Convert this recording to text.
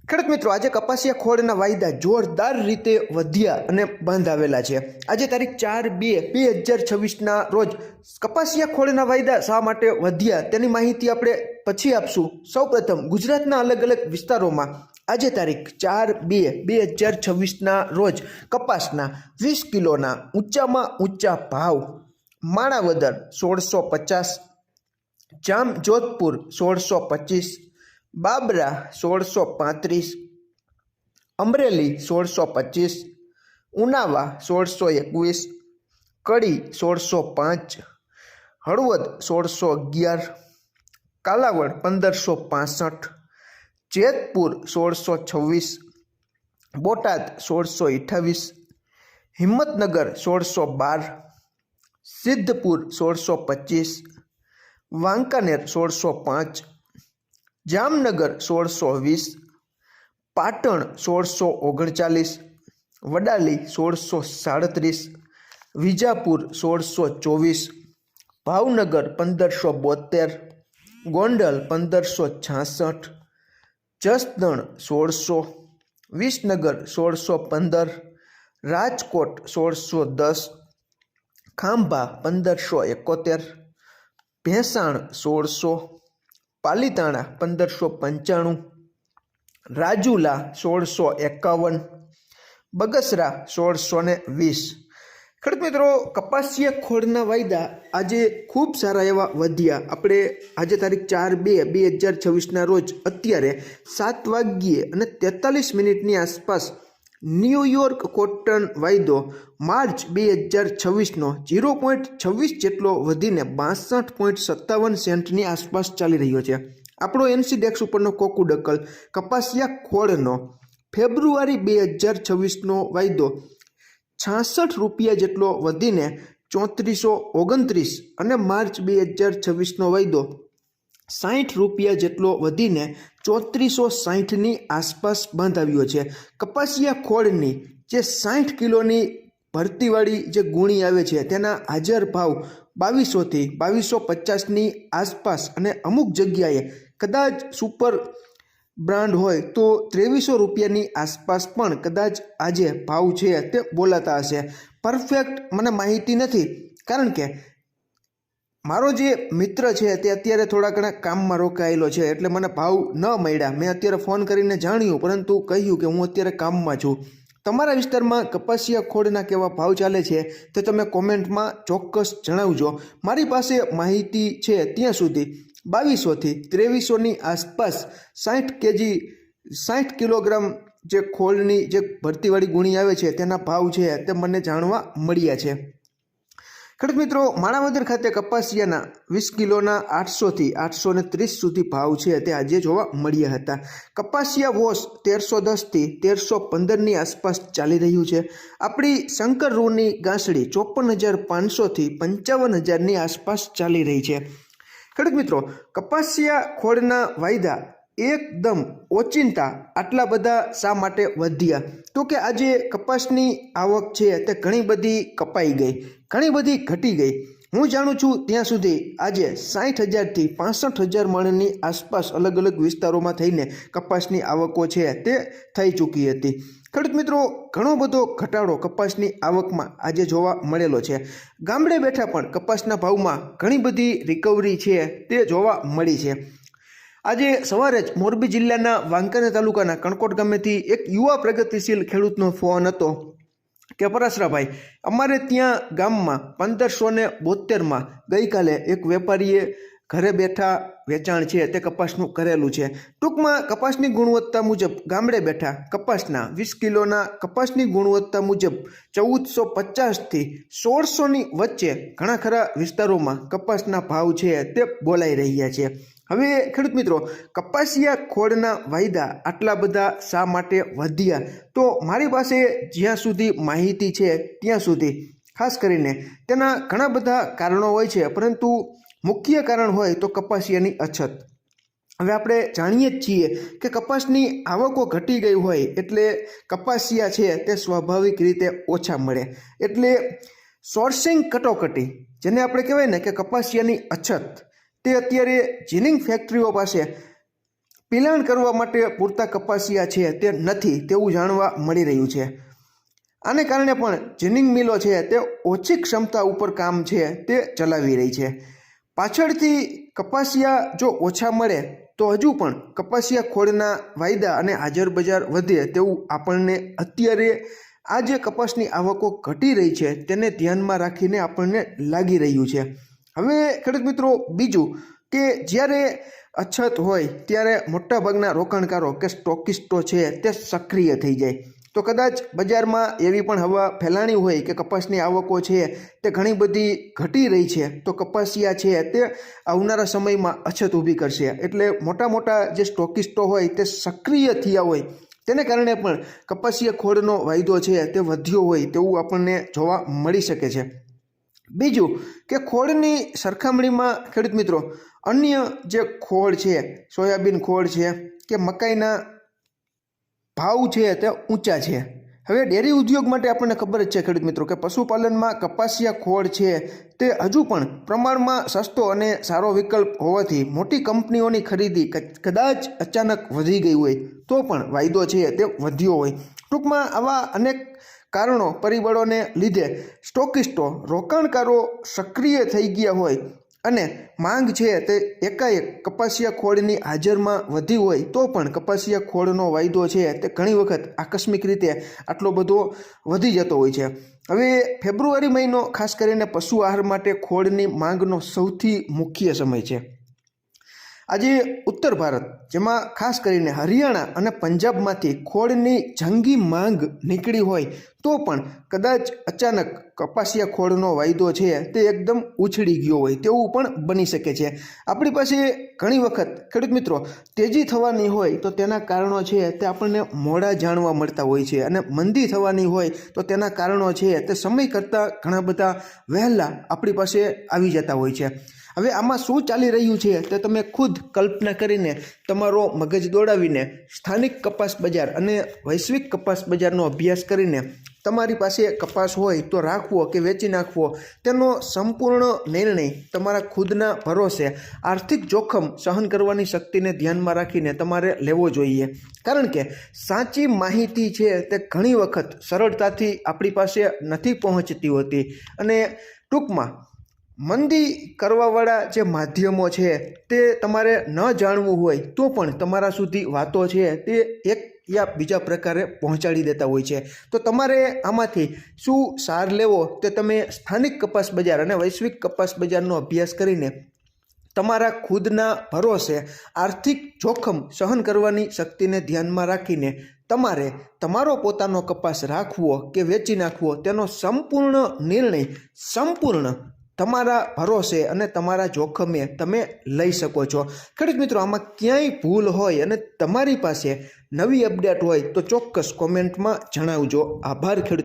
ખેડૂત મિત્રો, આજે કપાસિયા ખોળના વાયદા જોરદાર રીતે વધ્યા અને બંધ આવેલા છે। આજે તારીખ 4/2/2026ના રોજ કપાસિયા ખોળના વાયદા શા માટે વધ્યા તેની માહિતી આપણે પછી આપશું। સૌપ્રથમ ગુજરાતના અલગ અલગ વિસ્તારોમાં આજે તારીખ 4/2/2026ના રોજ કપાસના 20 કિલોના ઊંચામાં ઊંચા ભાવ માણાવદર 1650, જામજોધપુર 1625, બાબરા 1635, અમરેલી 1625, ઉનાવા 1621, કડી 1605, હળવદ 1611, કાલાવડ 1565, જેતપુર 1626, બોટાદ 1628, હિંમતનગર 1612, સિદ્ધપુર 1625, વાંકાનેર 1605, જામનગર 1620, પાટણ 1639, વડાલી 1637, વિજાપુર 1624, ભાવનગર 1572, ગોંડલ 1566, જસદણ 1600, વિસનગર 1615, રાજકોટ 1610, ખાંભા 1571, ભેંસાણ 1600, પાલીતાણા 1595, રાજુલા 1651, બગસરા 1620। ખેડૂત મિત્રો, કપાસિયા ખોળના વાયદા આજે ખૂબ સારા એવા વધ્યા। આપણે આજે તારીખ 4/2/2026ના રોજ અત્યારે 7:43 આસપાસ ન્યૂયોર્ક કોટન વાયદો માર્ચ 2026નો 0.26 જેટલો વધીને 62.57 સેન્ટની આસપાસ ચાલી રહ્યો છે। આપણો એનસીડેક્સ ઉપરનો કોકુડકલ કપાસિયા ખોળનો ફેબ્રુઆરી 2026નો વાયદો 66 રૂપિયા જેટલો વધીને 3429 અને માર્ચ 2026નો વાયદો 60 રૂપિયા જેટલો વધીને 3460ની આસપાસ બંધ આવ્યો છે। કપાસિયા ખોળની જે 60 કિલોની ભરતીવાળી જે ગુણી આવે છે તેના હાજર ભાવ 2200થી 2250ની આસપાસ અને અમુક જગ્યાએ કદાચ સુપર બ્રાન્ડ હોય તો 2300 રૂપિયાની આસપાસ પણ કદાચ આજે ભાવ છે તે બોલાતા હશે। પરફેક્ટ મને માહિતી નથી, કારણ કે મારો જે મિત્ર છે તે અત્યારે થોડા ઘણા કામમાં રોકાયેલો છે, એટલે મને ભાવ ન મળ્યા। મેં અત્યારે ફોન કરીને જાણ્યું, પરંતુ કહ્યું કે હું અત્યારે કામમાં છું। તમારા વિસ્તારમાં કપાસિયા ખોળના કેવા ભાવ ચાલે છે તે તમે કોમેન્ટમાં ચોક્કસ જણાવજો। મારી પાસે માહિતી છે ત્યાં સુધી 2200થી 2300ની આસપાસ 60 કિલોગ્રામ જે ખોળની જે ભરતીવાળી ગુણી આવે છે તેના ભાવ છે તે મને જાણવા મળ્યા છે। ખેડૂત મિત્રો, માણાવદર ખાતે કપાસિયાના 20 કિલોના 800થી 830 સુધી ભાવ છે તે આજે જોવા મળ્યા હતા। કપાસિયા વોશ 1310થી 1315ની આસપાસ ચાલી રહ્યું છે। આપણી શંકર રૂની ગાંસડી 54500થી 55000ની આસપાસ ચાલી રહી છે। ખેડૂત મિત્રો, કપાસિયા ખોળના વાયદા એકદમ ઓચિંતા આટલા બધા શા માટે વધ્યા? તો કે આજે કપાસની આવક છે તે ઘણી બધી કપાઈ ગઈ, ઘણી બધી ઘટી ગઈ। હું જાણું છું ત્યાં સુધી આજે 60,000થી 65,000 મણની આસપાસ અલગ અલગ વિસ્તારોમાં થઈને કપાસની આવકો છે તે થઈ ચૂકી હતી। ખેડૂત મિત્રો, ઘણો બધો ઘટાડો કપાસની આવકમાં આજે જોવા મળેલો છે। ગામડે બેઠા પણ કપાસના ભાવમાં ઘણી બધી રિકવરી છે તે જોવા મળી છે। આજે સવારે જ મોરબી જિલ્લાના વાંકાનેર તાલુકાના કણકોટ ગામેથી એક યુવા પ્રગતિશીલ ખેડૂતનો ફોન હતો કે પરાશરાભાઈ, અમારે ત્યાં ગામમાં 1572માં ગઈકાલે એક વેપારીએ ઘરે બેઠા વેચાણ છે તે કપાસનું કરેલું છે। ટૂંકમાં કપાસની ગુણવત્તા મુજબ ગામડે બેઠા કપાસના 20 કિલોના કપાસની ગુણવત્તા મુજબ 1450થી 1600ની વચ્ચે ઘણા ખરા વિસ્તારોમાં કપાસના ભાવ છે તે બોલાઈ રહ્યા છે। હવે ખેડૂત મિત્રો, કપાસિયા ખોળના વાયદા આટલા બધા શા માટે વધ્યા? તો મારી પાસે જ્યાં સુધી માહિતી છે ત્યાં સુધી ખાસ કરીને તેના ઘણા બધા કારણો હોય છે, પરંતુ મુખ્ય કારણ હોય તો કપાસિયાની અછત। હવે આપણે જાણીએ જ છીએ કે કપાસની આવકો ઘટી ગઈ હોય એટલે કપાસિયા છે તે સ્વાભાવિક રીતે ઓછા મળે, એટલે સોર્સિંગ કટોકટી, જેને આપણે કહેવાય ને કે કપાસિયાની અછત, તે અત્યારે જીનિંગ ફેક્ટરીઓ પાસે પિલાણ કરવા માટે પૂરતા કપાસિયા છે તે નથી તેવું જાણવા મળી રહ્યું છે. આને કારણે પણ જીનિંગ મિલો છે તે ઓછી ક્ષમતા ઉપર કામ છે તે ચલાવી રહી છે. પાછળથી કપાસિયા જો ઓછા મળે તો હજુ પણ કપાસિયા ખોળના વાયદા અને હાજર બજાર વધે તેવું આપણને અત્યારે આ જે કપાસની આવકો ઘટી રહી છે તેને ધ્યાનમાં રાખીને આપણને લાગી રહ્યું છે. હવે ખેડૂત મિત્રો બીજું કે જ્યારે અછત હોય ત્યારે મોટાભાગના રોકાણકારો કે સ્ટોકિસ્ટો છે તે સક્રિય થઈ જાય. તો કદાચ બજારમાં એવી પણ હવા ફેલાણી હોય કે કપાસની આવકો છે તે ઘણી બધી ઘટી રહી છે તો કપાસિયા છે તે આવનારા સમયમાં અછત ઊભી કરશે. એટલે મોટા મોટા જે સ્ટોકિસ્ટો હોય તે સક્રિય થયા હોય તેને કારણે પણ કપાસિયા ખોળનો વાયદો છે તે વધ્યો હોય તેવું આપણને જોવા મળી શકે છે. બીજું કે ખોળની સરખામણીમાં ખેડૂત મિત્રો અન્ય જે ખોળ છે, સોયાબીન ખોળ છે કે મકાઈના ભાવ છે તે ઊંચા છે. હવે ડેરી ઉદ્યોગ માટે આપણને ખબર જ છે ખેડૂત મિત્રો કે પશુપાલનમાં કપાસિયા ખોળ છે તે હજુ પણ પ્રમાણમાં સસ્તો અને સારો વિકલ્પ હોવાથી મોટી કંપનીઓની ખરીદી કદાચ અચાનક વધી ગઈ હોય તો પણ વાયદો છે તે વધ્યો હોય. ટૂંકમાં આવા અનેક કારણો પરિબળોને લીધે સ્ટોકિસ્ટો રોકાણકારો સક્રિય થઈ ગયા હોય અને માંગ છે તે એકાએક કપાસિયા ખોળની હાજરમાં વધી હોય તો પણ કપાસિયા ખોળનો વાયદો છે તે ઘણી વખત આકસ્મિક રીતે આટલો બધો વધી જતો હોય છે. હવે ફેબ્રુઆરી મહિનો ખાસ કરીને પશુ આહાર માટે ખોળની માંગનો સૌથી મુખ્ય સમય છે. આજે ઉત્તર ભારત જેમાં ખાસ કરીને હરિયાણા અને પંજાબમાંથી ખોળની જંગી માંગ નીકળી હોય તો પણ કદાચ અચાનક કપાસિયા ખોળનો વાયદો છે તે એકદમ ઉછળી ગયો હોય તેવું પણ બની શકે છે. આપણી પાસે ઘણી વખત ખેડૂત મિત્રો તેજી થવાની હોય તો તેના કારણો છે તે આપણને મોડા જાણવા મળતા હોય છે અને મંદી થવાની હોય તો તેના કારણો છે તે સમય કરતાં ઘણા બધા વહેલા આપણી પાસે આવી જતા હોય છે. હવે આમાં શું ચાલી રહ્યું છે તે તમે ખુદ કલ્પના કરીને તમારો મગજ દોડાવીને સ્થાનિક કપાસ બજાર અને વૈશ્વિક કપાસ બજારનો અભ્યાસ કરીને તમારી પાસે કપાસ હોય તો રાખવો કે વેચી નાખવો તેનો સંપૂર્ણ નિર્ણય તમારા ખુદના ભરોસે આર્થિક જોખમ સહન કરવાની શક્તિને ધ્યાનમાં રાખીને તમારે લેવો જોઈએ. કારણ કે સાચી માહિતી છે તે ઘણી વખત સરળતાથી આપણી પાસે નથી પહોંચતી હોતી અને ટૂંકમાં મંદી કરવાવાળા જે માધ્યમો છે તે તમારે ન જાણવું હોય તો પણ તમારા સુધી વાતો છે તે એક યા બીજા પ્રકારે પહોંચાડી દેતા હોય છે. તો તમારે આમાંથી શું સાર લેવો તે તમે સ્થાનિક કપાસ બજાર અને વૈશ્વિક કપાસ બજારનો અભ્યાસ કરીને તમારા ખુદના ભરોસે આર્થિક જોખમ સહન કરવાની શક્તિને ધ્યાનમાં રાખીને તમારે તમારો પોતાનો કપાસ રાખવો કે વેચી નાખવો તેનો સંપૂર્ણ નિર્ણય સંપૂર્ણ તમારા ભરોસે અને તમારા જોખમે તમે લઈ શકો છો. ખેડૂત મિત્રો આમાં ક્યાંય ભૂલ હોય અને તમારી પાસે નવી અપડેટ હોય તો ચોક્કસ કોમેન્ટમાં જણાવજો. આભાર ખેડૂત.